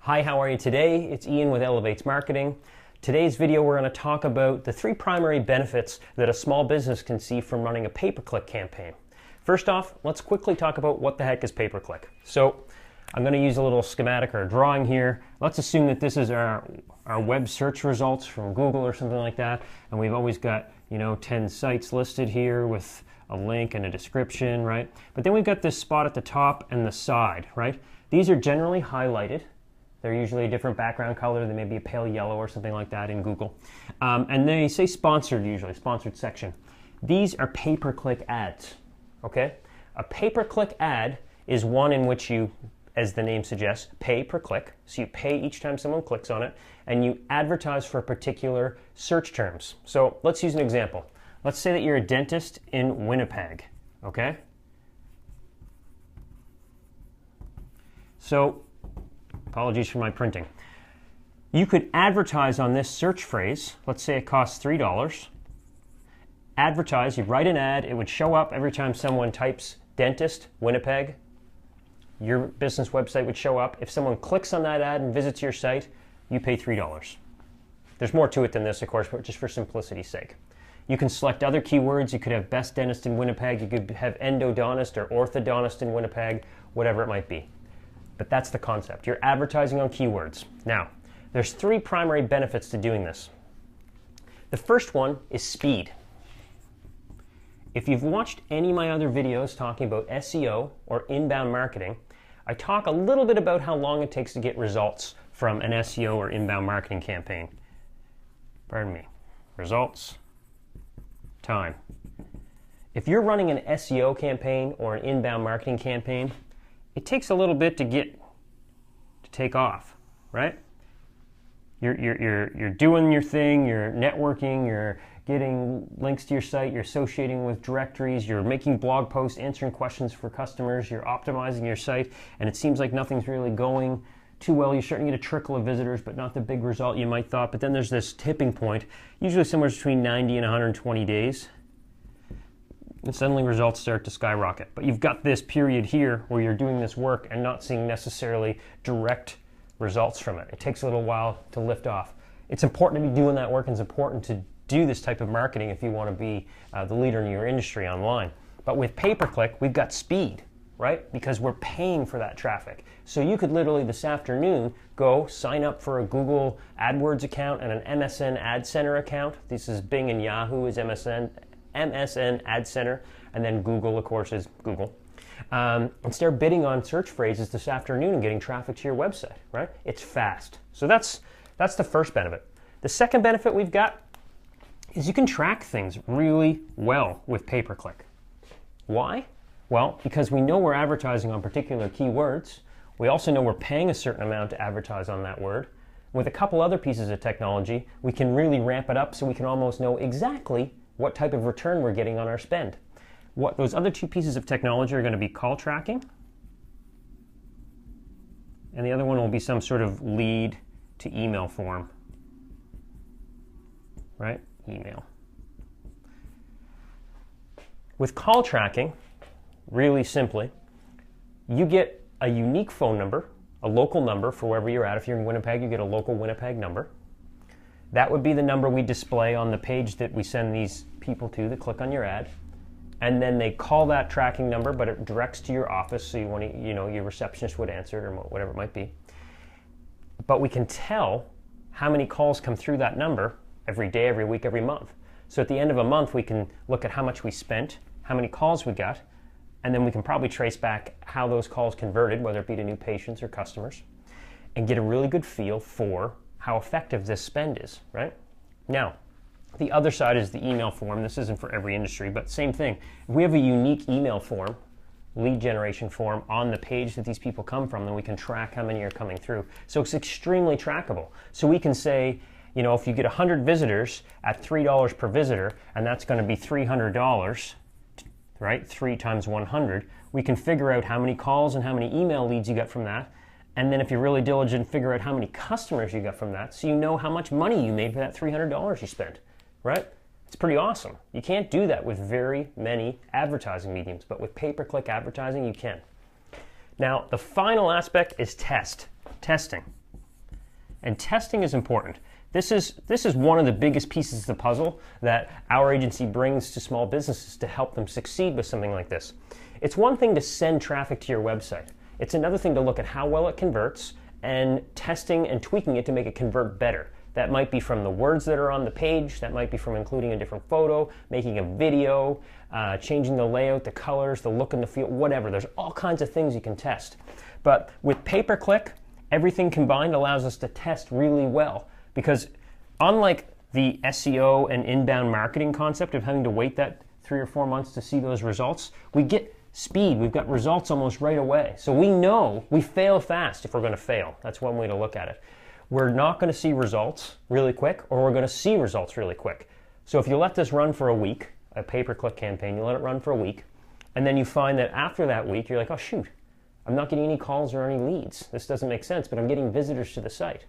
Hi, how are you today? It's Ian with Elevatz Marketing. Today's video we're going to talk about the 3 primary benefits that a small business can see from running a pay-per-click campaign. First off, let's quickly talk about what the heck is pay-per-click. So I'm going to use a little schematic or a drawing here. Let's assume that this is our web search results from Google or something like that, and we've always got 10 sites listed here with a link and a description, right? But then we've got this spot at the top and the side, right? These are generally highlighted. They're usually a different background color. They may be a pale yellow or something like that in Google. And they say sponsored usually, sponsored section. These are pay-per-click ads, okay? A pay-per-click ad is one in which you, as the name suggests, pay per click. So you pay each time someone clicks on it, and you advertise for particular search terms. So let's use an example. Let's say that you're a dentist in Winnipeg, okay? So, apologies for my printing. You could advertise on this search phrase. Let's say it costs $3. Advertise, you write an ad, it would show up every time someone types dentist, Winnipeg. Your business website would show up. If someone clicks on that ad and visits your site, you pay $3. There's more to it than this, of course, but just for simplicity's sake. You can select other keywords. You could have best dentist in Winnipeg. You could have endodontist or orthodontist in Winnipeg, whatever it might be. But that's the concept. You're advertising on keywords. Now, there's 3 primary benefits to doing this. The first one is speed. If you've watched any of my other videos talking about SEO or inbound marketing, I talk a little bit about how long it takes to get results from an SEO or inbound marketing campaign. Pardon me. Results, time. If you're running an SEO campaign or an inbound marketing campaign, it takes a little bit to take off, right? You're doing your thing, you're networking, you're getting links to your site, you're associating with directories, you're making blog posts, answering questions for customers, you're optimizing your site, and it seems like nothing's really going too well. You're starting to get a trickle of visitors, but not the big result you might thought. But then there's this tipping point, usually somewhere between 90 and 120 days. And suddenly results start to skyrocket. But you've got this period here where you're doing this work and not seeing necessarily direct results from it. It takes a little while to lift off. It's important to be doing that work, and it's important to do this type of marketing if you want to be the leader in your industry online. But with pay-per-click, we've got speed, right? Because we're paying for that traffic. So you could literally this afternoon go sign up for a Google AdWords account and an MSN Ad Center account. This is Bing and Yahoo is MSN Ad Center, and then Google, of course, is Google. And start bidding on search phrases this afternoon and getting traffic to your website, right? It's fast. So that's the first benefit. The second benefit we've got is you can track things really well with pay-per-click. Why? Well, because we know we're advertising on particular keywords. We also know we're paying a certain amount to advertise on that word. With a couple other pieces of technology, we can really ramp it up so we can almost know exactly what type of return we're getting on our spend. What those other 2 pieces of technology are going to be call tracking, and the other one will be some sort of lead to email form, right? Email. With call tracking, really simply, you get a unique phone number, a local number for wherever you're at. If you're in Winnipeg, you get a local Winnipeg number. That would be the number we display on the page that we send these people to that click on your ad. And then they call that tracking number, but it directs to your office, so you want to, your receptionist would answer it or whatever it might be. But we can tell how many calls come through that number every day, every week, every month. So at the end of a month, we can look at how much we spent, how many calls we got, and then we can probably trace back how those calls converted, whether it be to new patients or customers, and get a really good feel for how effective this spend is, right? Now, the other side is the email form. This isn't for every industry, but same thing. If we have a unique email form, lead generation form on the page that these people come from, then we can track how many are coming through. So it's extremely trackable. So we can say, if you get 100 visitors at $3 per visitor, and that's going to be $300, right? 3 times 100, we can figure out how many calls and how many email leads you got from that. And then if you're really diligent, figure out how many customers you got from that, so you know how much money you made for that $300 you spent, right? It's pretty awesome. You can't do that with very many advertising mediums, but with pay-per-click advertising, you can. Now, the final aspect is testing. And testing is important. This is one of the biggest pieces of the puzzle that our agency brings to small businesses to help them succeed with something like this. It's one thing to send traffic to your website. It's another thing to look at how well it converts and testing and tweaking it to make it convert better. That might be from the words that are on the page, that might be from including a different photo, making a video, changing the layout, the colors, the look and the feel, whatever. There's all kinds of things you can test. But with pay-per-click, everything combined allows us to test really well, because unlike the SEO and inbound marketing concept of having to wait that 3 or 4 months to see those results, we get speed. We've got results almost right away. So we know we fail fast if we're going to fail. That's one way to look at it. We're not going to see results really quick, or we're going to see results really quick. So if you let this run for a week, a pay-per-click campaign, you let it run for a week, and then you find that after that week, you're like, oh shoot, I'm not getting any calls or any leads. This doesn't make sense, but I'm getting visitors to the site.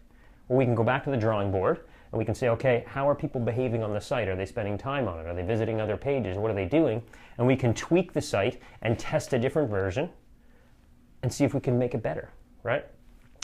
Well, we can go back to the drawing board, and we can say, okay, how are people behaving on the site? Are they spending time on it? Are they visiting other pages? What are they doing? And we can tweak the site and test a different version and see if we can make it better, right?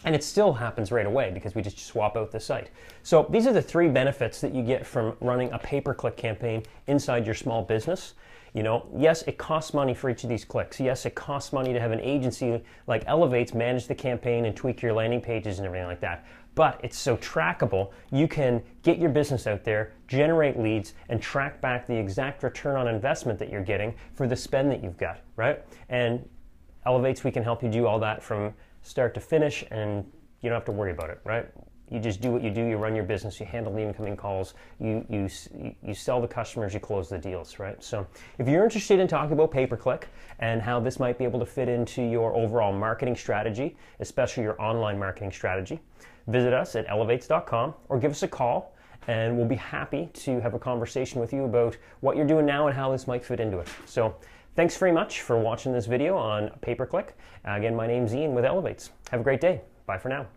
And it still happens right away because we just swap out the site. So these are the 3 benefits that you get from running a pay-per-click campaign inside your small business. You know, yes, it costs money for each of these clicks. Yes, it costs money to have an agency like Elevatz manage the campaign and tweak your landing pages and everything like that. But it's so trackable, you can get your business out there, generate leads, and track back the exact return on investment that you're getting for the spend that you've got, right? And Elevatz, we can help you do all that from start to finish, and you don't have to worry about it, right? You just do what you do, you run your business, you handle the incoming calls, you sell the customers, you close the deals, right? So if you're interested in talking about pay-per-click and how this might be able to fit into your overall marketing strategy, especially your online marketing strategy, visit us at elevatz.com or give us a call, and we'll be happy to have a conversation with you about what you're doing now and how this might fit into it. So thanks very much for watching this video on pay-per-click. Again, my name's Ian with Elevatz. Have a great day. Bye for now.